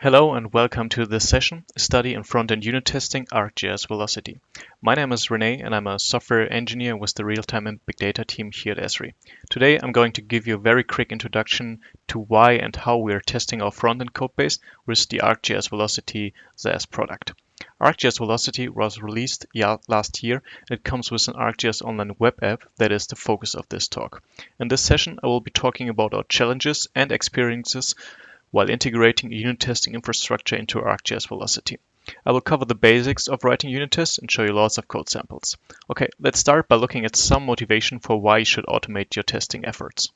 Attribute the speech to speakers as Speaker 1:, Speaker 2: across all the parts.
Speaker 1: Hello and welcome to this session, a study in front-end unit testing, ArcGIS Velocity. My name is Renee and I'm a software engineer with the real-time and big data team here at Esri. Today I'm going to give you a very quick introduction to why and how we are testing our front-end codebase with the ArcGIS Velocity SaaS product. ArcGIS Velocity was released last year and it comes with an ArcGIS online web app that is the focus of this talk. In this session I will be talking about our challenges and experiences while integrating a unit testing infrastructure into ArcGIS Velocity. I will cover the basics of writing unit tests and show you lots of code samples. Okay, let's start by looking at some motivation for why you should automate your testing efforts.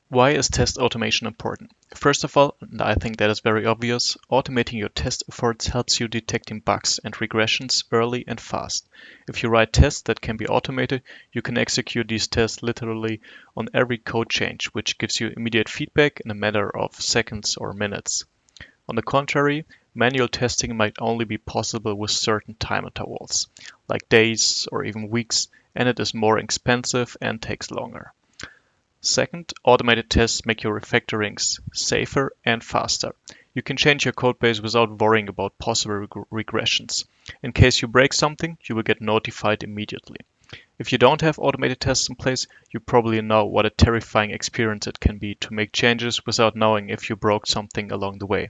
Speaker 1: Why is test automation important? First of all, and I think that is very obvious, automating your test efforts helps you detecting bugs and regressions early and fast. If you write tests that can be automated, you can execute these tests literally on every code change, which gives you immediate feedback in a matter of seconds or minutes. On the contrary, manual testing might only be possible with certain time intervals, like days or even weeks, and it is more expensive and takes longer. Second, automated tests make your refactorings safer and faster. You can change your codebase without worrying about possible regressions. In case you break something, you will get notified immediately. If you don't have automated tests in place, you probably know what a terrifying experience it can be to make changes without knowing if you broke something along the way.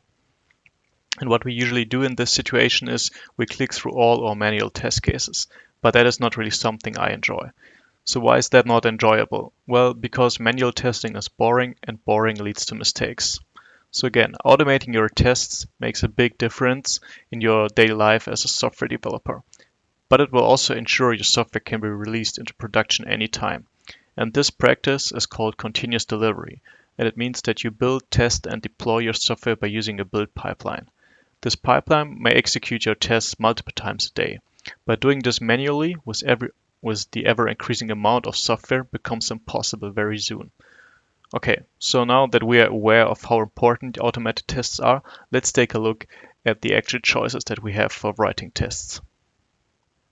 Speaker 1: And what we usually do in this situation is we click through all our manual test cases, but that is not really something I enjoy. So why is that not enjoyable? Well, because manual testing is boring and boring leads to mistakes. So again, automating your tests makes a big difference in your daily life as a software developer. But it will also ensure your software can be released into production anytime. And this practice is called continuous delivery. And it means that you build, test, and deploy your software by using a build pipeline. This pipeline may execute your tests multiple times a day. By doing this manually with the ever-increasing amount of software becomes impossible very soon. Okay, so now that we are aware of how important automated tests are, let's take a look at the actual choices that we have for writing tests.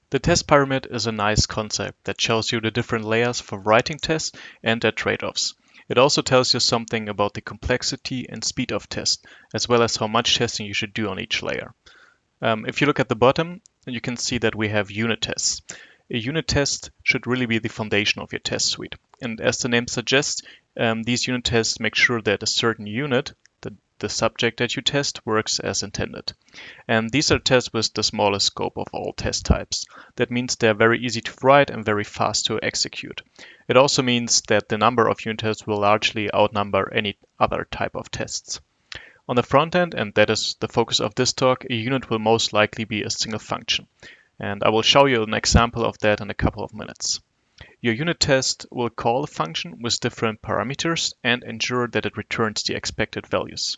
Speaker 1: The test pyramid is a nice concept that shows you the different layers for writing tests and their trade-offs. It also tells you something about the complexity and speed of tests, as well as how much testing you should do on each layer. If you look at the bottom, you can see that we have unit tests. A unit test should really be the foundation of your test suite. And as the name suggests, these unit tests make sure that a certain unit, the subject that you test, works as intended. And these are tests with the smallest scope of all test types. That means they're very easy to write and very fast to execute. It also means that the number of unit tests will largely outnumber any other type of tests. On the front end, and that is the focus of this talk, a unit will most likely be a single function. And I will show you an example of that in a couple of minutes. Your unit test will call a function with different parameters and ensure that it returns the expected values.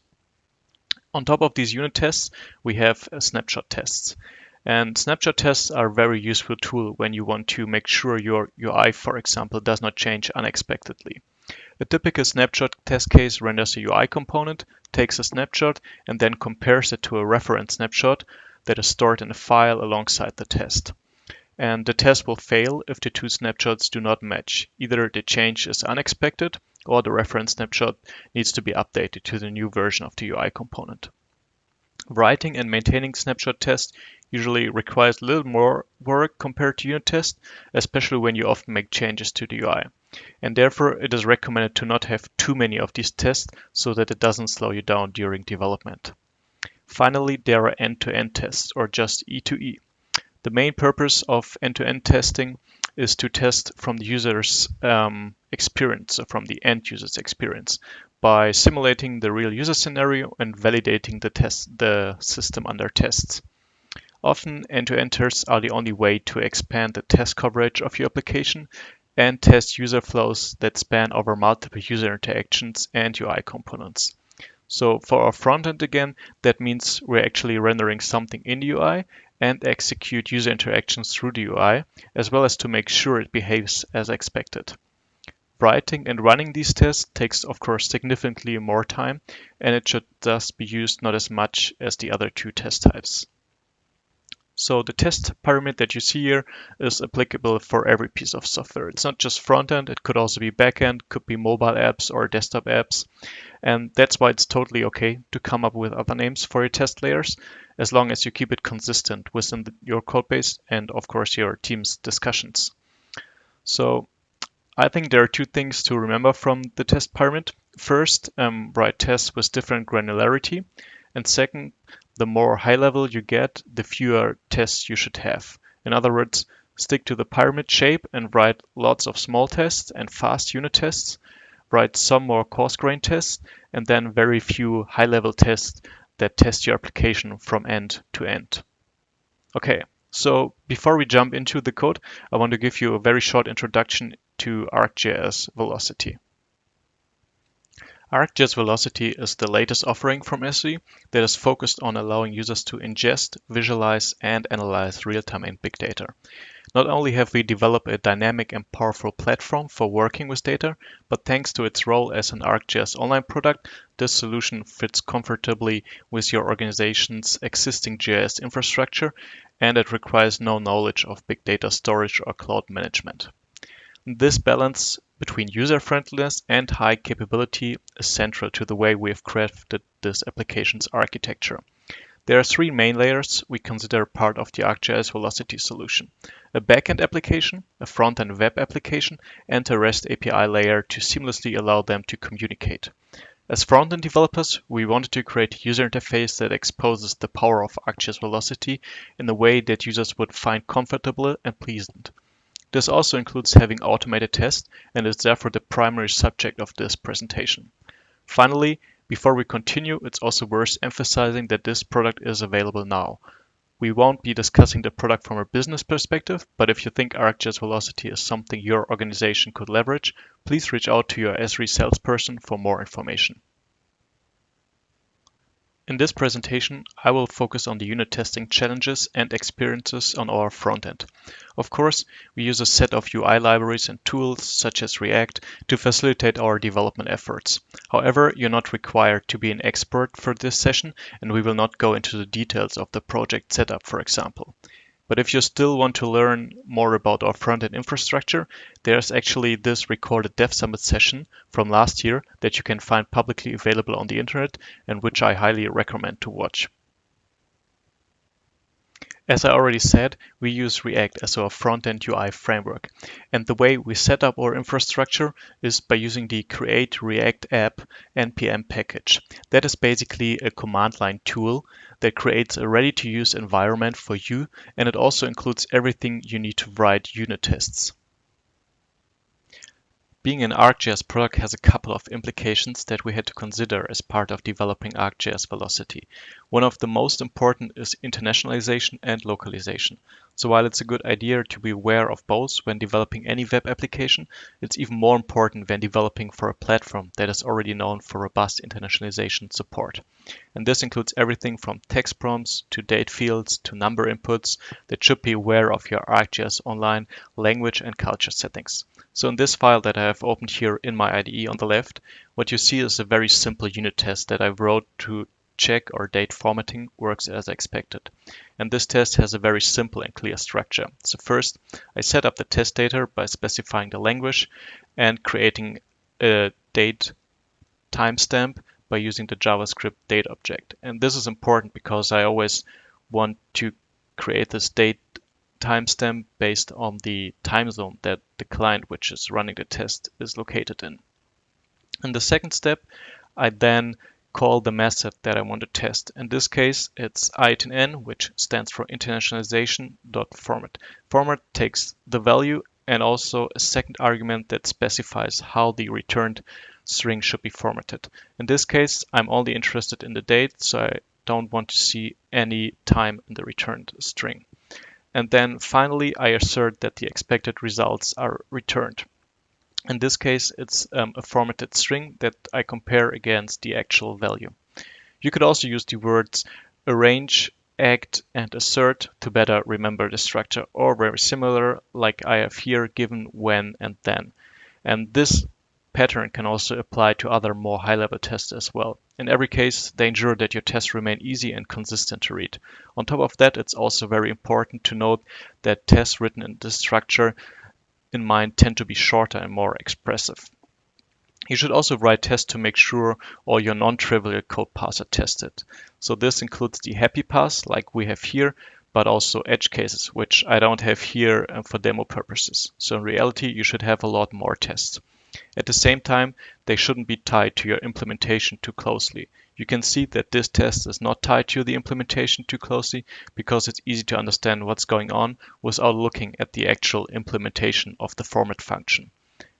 Speaker 1: On top of these unit tests, we have snapshot tests. And snapshot tests are a very useful tool when you want to make sure your UI, for example, does not change unexpectedly. A typical snapshot test case renders a UI component, takes a snapshot, and then compares it to a reference snapshot that is stored in a file alongside the test. And the test will fail if the two snapshots do not match. Either the change is unexpected or the reference snapshot needs to be updated to the new version of the UI component. Writing and maintaining snapshot tests usually requires a little more work compared to unit tests, especially when you often make changes to the UI. And therefore, it is recommended to not have too many of these tests so that it doesn't slow you down during development. Finally, there are end-to-end tests, or just E2E. The main purpose of end-to-end testing is to test from the user's experience, or from the end user's experience, by simulating the real user scenario and validating the system under tests. Often, end-to-end tests are the only way to expand the test coverage of your application and test user flows that span over multiple user interactions and UI components. So for our frontend again, that means we're actually rendering something in the UI and execute user interactions through the UI, as well as to make sure it behaves as expected. Writing and running these tests takes, of course, significantly more time, and it should thus be used not as much as the other two test types. So the test pyramid that you see here is applicable for every piece of software. It's not just front-end, it could also be back-end, could be mobile apps or desktop apps. And that's why it's totally okay to come up with other names for your test layers, as long as you keep it consistent within your codebase and of course your team's discussions. So I think there are two things to remember from the test pyramid. First, write tests with different granularity. And second, the more high level you get, the fewer tests you should have. In other words, stick to the pyramid shape and write lots of small tests and fast unit tests. Write some more coarse-grained tests, and then very few high-level tests that test your application from end to end. Okay, so before we jump into the code, I want to give you a very short introduction to ArcGIS Velocity. ArcGIS Velocity is the latest offering from Esri that is focused on allowing users to ingest, visualize, and analyze real-time and big data. Not only have we developed a dynamic and powerful platform for working with data, but thanks to its role as an ArcGIS online product, this solution fits comfortably with your organization's existing GIS infrastructure, and it requires no knowledge of big data storage or cloud management. This balance between user-friendliness and high capability is central to the way we have crafted this application's architecture. There are three main layers we consider part of the ArcGIS Velocity solution: a backend application, a front-end web application, and a REST API layer to seamlessly allow them to communicate. As front-end developers, we wanted to create a user interface that exposes the power of ArcGIS Velocity in a way that users would find comfortable and pleasant. This also includes having automated tests and is therefore the primary subject of this presentation. Finally, before we continue, it's also worth emphasizing that this product is available now. We won't be discussing the product from a business perspective, but if you think ArcGIS Velocity is something your organization could leverage, please reach out to your Esri salesperson for more information. In this presentation, I will focus on the unit testing challenges and experiences on our front end. Of course, we use a set of UI libraries and tools such as React to facilitate our development efforts. However, you're not required to be an expert for this session, and we will not go into the details of the project setup, for example. But if you still want to learn more about our front-end infrastructure, there's actually this recorded Dev Summit session from last year that you can find publicly available on the internet and which I highly recommend to watch. As I already said, we use React as our front-end UI framework, and the way we set up our infrastructure is by using the create React app npm package. That is basically a command line tool that creates a ready-to-use environment for you, and it also includes everything you need to write unit tests. Being an ArcGIS product has a couple of implications that we had to consider as part of developing ArcGIS Velocity. One of the most important is internationalization and localization. So while it's a good idea to be aware of both when developing any web application, it's even more important when developing for a platform that is already known for robust internationalization support. And this includes everything from text prompts to date fields to number inputs that should be aware of your ArcGIS Online language and culture settings. So in this file that I have opened here in my IDE on the left, what you see is a very simple unit test that I wrote to check our date formatting works as expected. And this test has a very simple and clear structure. So first, I set up the test data by specifying the language and creating a date timestamp by using the JavaScript date object. And this is important because I always want to create this date timestamp based on the time zone that the client which is running the test is located in. In the second step, I then call the method that I want to test. In this case, it's ITN, which stands for internationalization.format. Format takes the value and also a second argument that specifies how the returned string should be formatted. In this case, I'm only interested in the date, so I don't want to see any time in the returned string. And then finally, I assert that the expected results are returned. In this case, it's a formatted string that I compare against the actual value. You could also use the words arrange, act, and assert to better remember the structure, or very similar, like I have here, given, when, and then. And this pattern can also apply to other more high-level tests as well. In every case, they ensure that your tests remain easy and consistent to read. On top of that, it's also very important to note that tests written in this structure in mind tend to be shorter and more expressive. You should also write tests to make sure all your non-trivial code paths are tested. So this includes the happy paths like we have here, but also edge cases, which I don't have here for demo purposes. So in reality, you should have a lot more tests. At the same time, they shouldn't be tied to your implementation too closely. You can see that this test is not tied to the implementation too closely because it's easy to understand what's going on without looking at the actual implementation of the format function.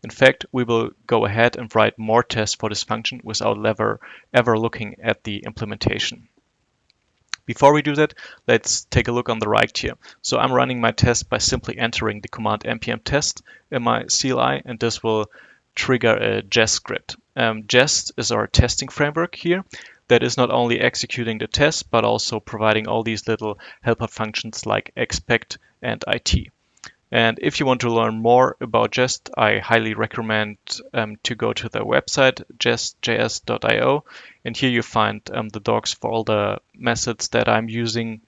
Speaker 1: In fact, we will go ahead and write more tests for this function without ever looking at the implementation. Before we do that, let's take a look on the right here. So I'm running my test by simply entering the command npm test in my CLI, and this will trigger a Jest script. Jest is our testing framework here that is not only executing the test, but also providing all these little helper functions like expect and it. And if you want to learn more about Jest, I highly recommend to go to their website, jest.js.io. And here you find the docs for all the methods that I'm using,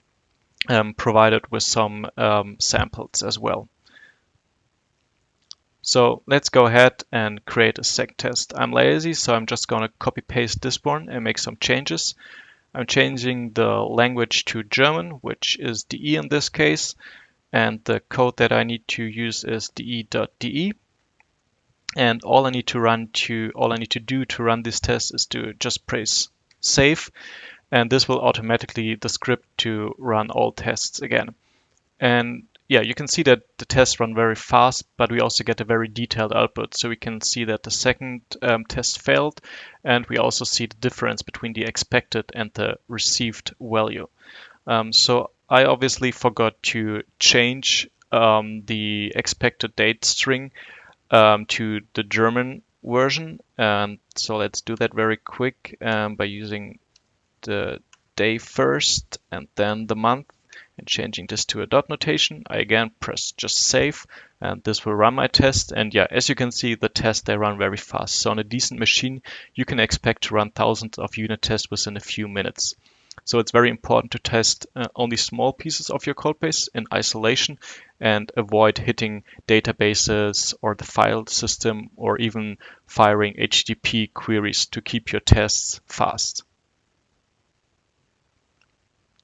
Speaker 1: provided with some samples as well. So let's go ahead and create a sec test. I'm lazy, so I'm just going to copy paste this one and make some changes. I'm changing the language to German, which is DE in this case. And the code that I need to use is de.de. And all I need to do to run this test is to just press save, and this will automatically the script to run all tests again. And yeah, you can see that the tests run very fast, but we also get a very detailed output. So we can see that the second test failed, and we also see the difference between the expected and the received value. So I obviously forgot to change the expected date string to the German version. So let's do that very quick by using the day first and then the month and changing this to a dot notation. I again press just save, and this will run my test. And yeah, as you can see, the tests, they run very fast. So on a decent machine, you can expect to run thousands of unit tests within a few minutes. So it's very important to test only small pieces of your codebase in isolation and avoid hitting databases or the file system or even firing HTTP queries to keep your tests fast.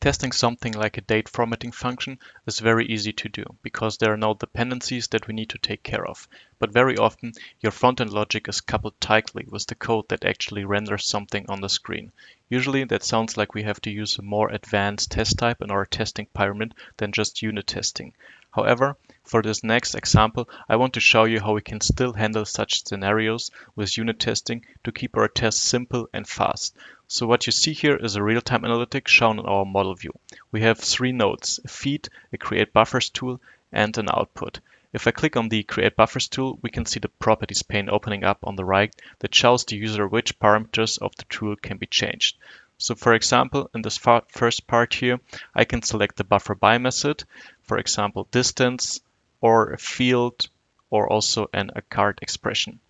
Speaker 1: Testing something like a date formatting function is very easy to do because there are no dependencies that we need to take care of. But very often, your front-end logic is coupled tightly with the code that actually renders something on the screen. Usually, that sounds like we have to use a more advanced test type in our testing pyramid than just unit testing. However, for this next example, I want to show you how we can still handle such scenarios with unit testing to keep our tests simple and fast. So what you see here is a real-time analytics shown in our model view. We have three nodes: a feed, a create buffers tool, and an output. If I click on the create buffers tool, we can see the properties pane opening up on the right that shows the user which parameters of the tool can be changed. So for example, in this first part here, I can select the buffer by method, for example, distance or a field or also a card expression.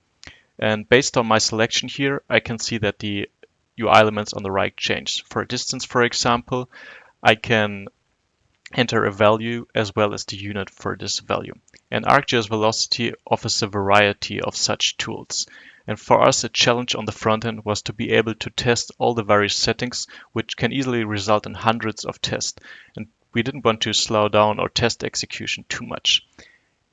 Speaker 1: And based on my selection here, I can see that the UI elements on the right change. For distance, for example, I can enter a value as well as the unit for this value. And ArcGIS Velocity offers a variety of such tools. And for us, a challenge on the front end was to be able to test all the various settings, which can easily result in hundreds of tests. And we didn't want to slow down our test execution too much.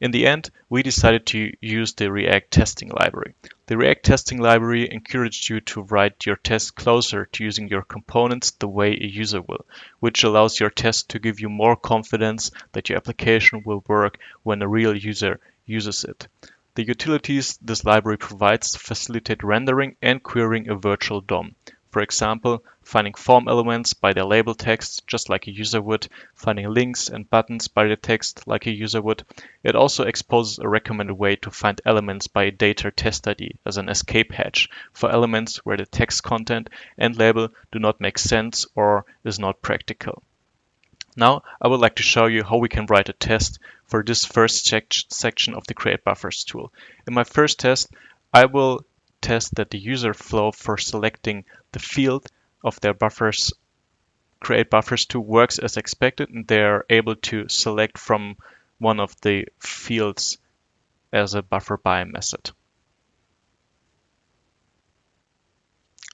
Speaker 1: In the end, we decided to use the React testing library. The React testing library encouraged you to write your test closer to using your components the way a user will, which allows your test to give you more confidence that your application will work when a real user uses it. The utilities this library provides facilitate rendering and querying a virtual DOM. For example, finding form elements by their label text, just like a user would, finding links and buttons by the text, like a user would. It also exposes a recommended way to find elements by a data test ID as an escape hatch for elements where the text content and label do not make sense or is not practical. Now, I would like to show you how we can write a test for this first section of the Create Buffers tool. In my first test, I will test that the user flow for selecting the field of their buffers, create buffers to works as expected, and they're able to select from one of the fields as a buffer by method.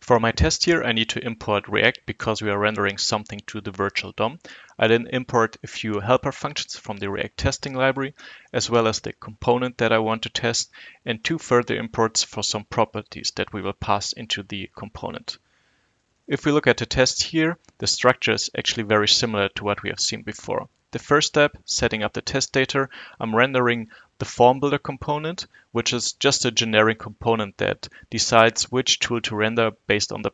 Speaker 1: For my test here, I need to import React because we are rendering something to the virtual DOM. I then import a few helper functions from the React testing library, as well as the component that I want to test, and 2 further imports for some properties that we will pass into the component. If we look at the test here, the structure is actually very similar to what we have seen before. The first step, setting up the test data, I'm rendering the form builder component, which is just a generic component that decides which tool to render based on the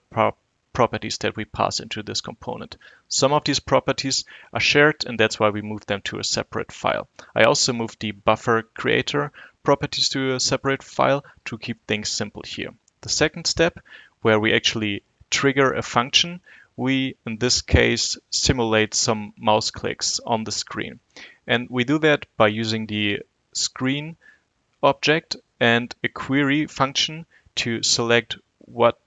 Speaker 1: properties that we pass into this component. Some of these properties are shared, and that's why we move them to a separate file. I also moved the buffer creator properties to a separate file to keep things simple here. The second step, where we actually trigger a function, we in this case simulate some mouse clicks on the screen. And we do that by using the screen object and a query function to select what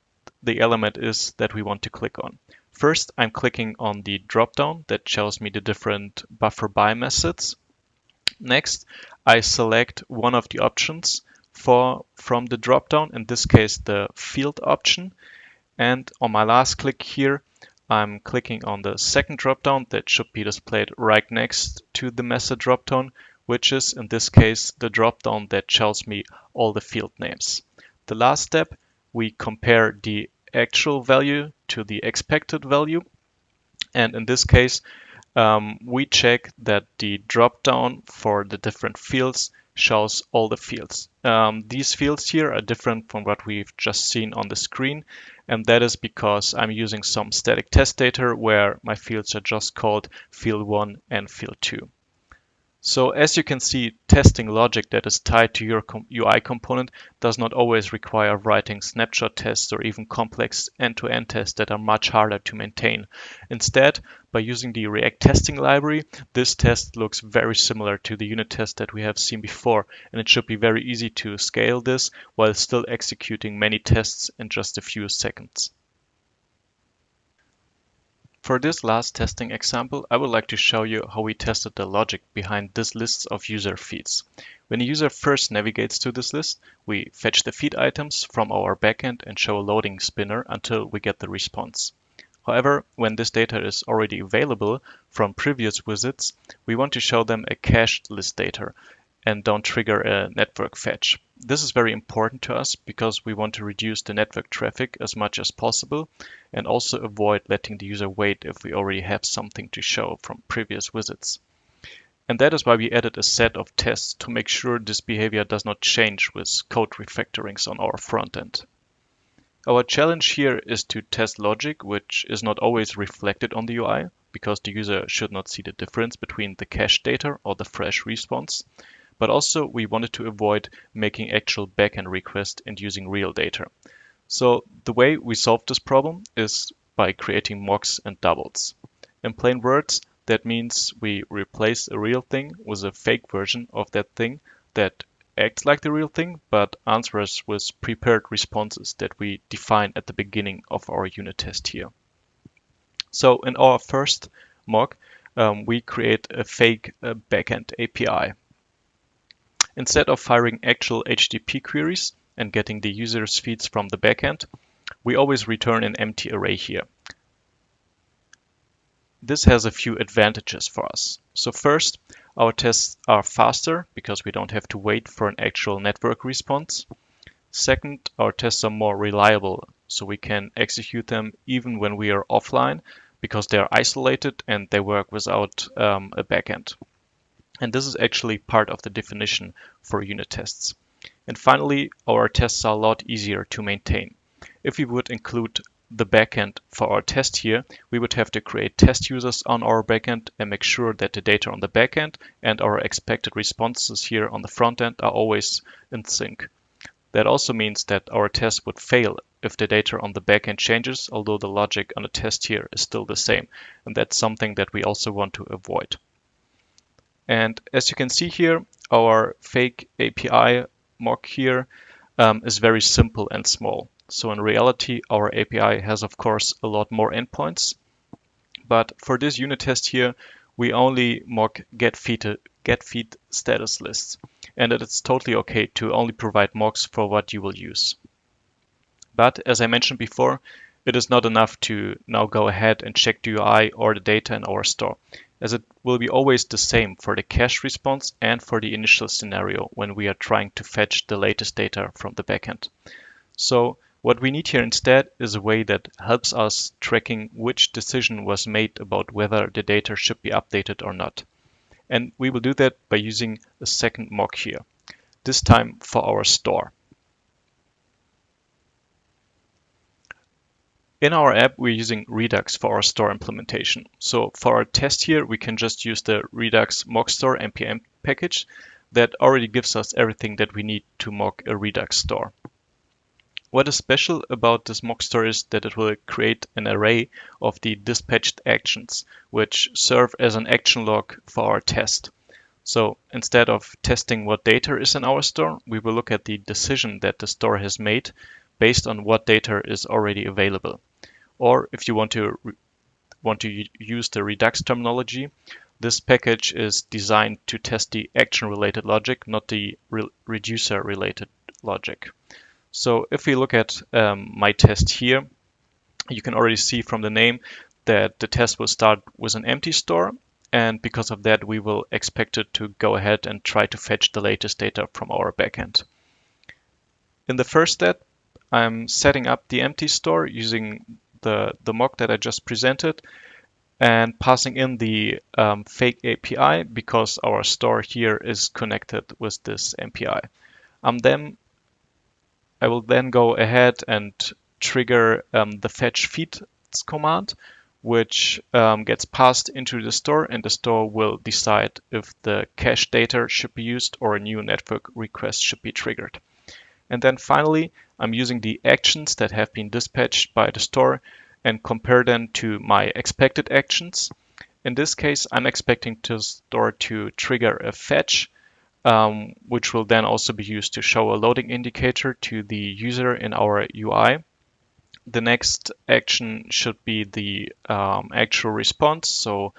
Speaker 1: the element is that we want to click on. First, I'm clicking on the dropdown that shows me the different buffer by methods. Next, I select one of the options from the dropdown, in this case the field option. And on my last click here, I'm clicking on the second dropdown that should be displayed right next to the method dropdown, which is in this case the dropdown that shows me all the field names. The last step, we compare the actual value to the expected value. And in this case, we check that the dropdown for the different fields shows all the fields. These fields here are different from what we've just seen on the screen, and that is because I'm using some static test data where my fields are just called field 1 and field 2. So as you can see, testing logic that is tied to your UI component does not always require writing snapshot tests or even complex end-to-end tests that are much harder to maintain. Instead, by using the React testing library, this test looks very similar to the unit test that we have seen before, and it should be very easy to scale this while still executing many tests in just a few seconds. For this last testing example, I would like to show you how we tested the logic behind this list of user feeds. When a user first navigates to this list, we fetch the feed items from our backend and show a loading spinner until we get the response. However, when this data is already available from previous visits, we want to show them a cached list data and don't trigger a network fetch. This is very important to us because we want to reduce the network traffic as much as possible and also avoid letting the user wait if we already have something to show from previous visits. And that is why we added a set of tests to make sure this behavior does not change with code refactorings on our front end. Our challenge here is to test logic which is not always reflected on the UI because the user should not see the difference between the cached data or the fresh response. But also we wanted to avoid making actual backend requests and using real data. So the way we solve this problem is by creating mocks and doubles. In plain words, that means we replace a real thing with a fake version of that thing that acts like the real thing, but answers with prepared responses that we define at the beginning of our unit test here. So in our first mock, we create a fake backend API. Instead of firing actual HTTP queries and getting the user's feeds from the backend, we always return an empty array here. This has a few advantages for us. So first, our tests are faster because we don't have to wait for an actual network response. Second, our tests are more reliable, so we can execute them even when we are offline because they are isolated and they work without a backend. And this is actually part of the definition for unit tests. And finally, our tests are a lot easier to maintain. If we would include the backend for our test here, we would have to create test users on our backend and make sure that the data on the backend and our expected responses here on the front end are always in sync. That also means that our test would fail if the data on the backend changes, although the logic on the test here is still the same. And that's something that we also want to avoid. And as you can see here, our fake API mock here is very simple and small. So in reality, our API has, of course, a lot more endpoints. But for this unit test here, we only mock get feed status lists. And it's totally okay to only provide mocks for what you will use. But as I mentioned before, it is not enough to now go ahead and check the UI or the data in our store, as it will be always the same for the cache response and for the initial scenario when we are trying to fetch the latest data from the backend. So what we need here instead is a way that helps us tracking which decision was made about whether the data should be updated or not. And we will do that by using a second mock here, this time for our store. In our app, we're using Redux for our store implementation. So for our test here, we can just use the Redux mock store npm package that already gives us everything that we need to mock a Redux store. What is special about this mock store is that it will create an array of the dispatched actions, which serve as an action log for our test. So instead of testing what data is in our store, we will look at the decision that the store has made based on what data is already available. Or if you want to use the Redux terminology, this package is designed to test the action-related logic, not the reducer-related logic. So if we look at my test here, you can already see from the name that the test will start with an empty store. And because of that, we will expect it to go ahead and try to fetch the latest data from our backend. In the first step, I'm setting up the empty store using the mock that I just presented and passing in the fake API because our store here is connected with this MPI. I will then go ahead and trigger the fetch feeds command, which gets passed into the store, and the store will decide if the cache data should be used or a new network request should be triggered. And then finally, I'm using the actions that have been dispatched by the store and compare them to my expected actions. In this case, I'm expecting the store to trigger a fetch, which will then also be used to show a loading indicator to the user in our UI. The next action should be the actual response. So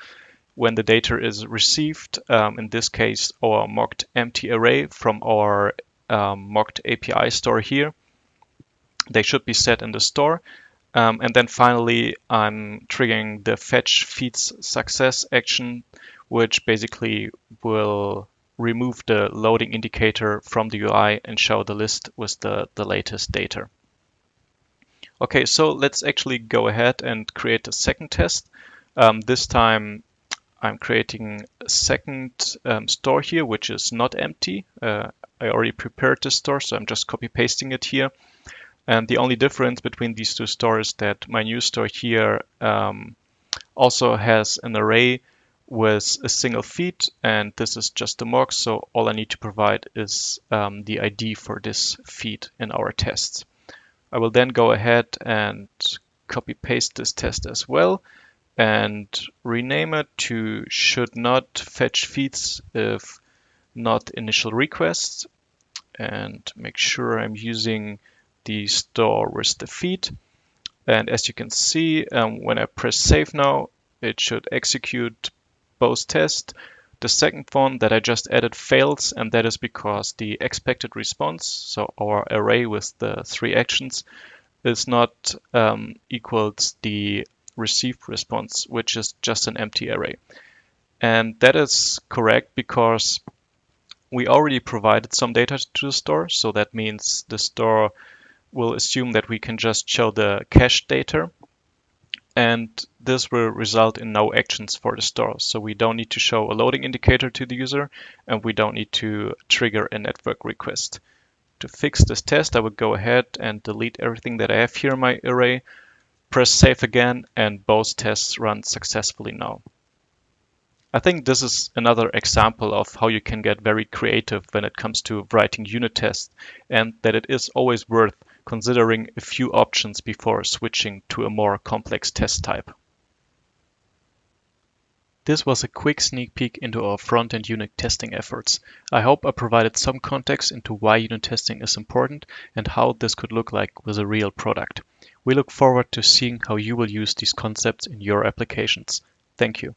Speaker 1: when the data is received, in this case, our mocked empty array from our mocked API store here, they should be set in the store. And then finally, I'm triggering the fetch feeds success action, which basically will remove the loading indicator from the UI and show the list with the latest data. Okay, so let's actually go ahead and create a second test. This time I'm creating a second store here, which is not empty. I already prepared this store, so I'm just copy pasting it here. And the only difference between these two stores is that my new store here also has an array with a single feed, and this is just a mock, so all I need to provide is the ID for this feed in our tests. I will then go ahead and copy paste this test as well and rename it to should not fetch feeds if not initial requests, and make sure I'm using the store with the feed. And as you can see, when I press save now, it should execute both tests. The second one that I just added fails, and that is because the expected response, so our array with the 3 actions, is not equals the received response, which is just an empty array. And that is correct because we already provided some data to the store, so that means the store will assume that we can just show the cache data, and this will result in no actions for the store. So we don't need to show a loading indicator to the user, and we don't need to trigger a network request. To fix this test, I would go ahead and delete everything that I have here in my array, press save again, and both tests run successfully now. I think this is another example of how you can get very creative when it comes to writing unit tests, and that it is always worth considering a few options before switching to a more complex test type. This was a quick sneak peek into our front-end unit testing efforts. I hope I provided some context into why unit testing is important and how this could look like with a real product. We look forward to seeing how you will use these concepts in your applications. Thank you.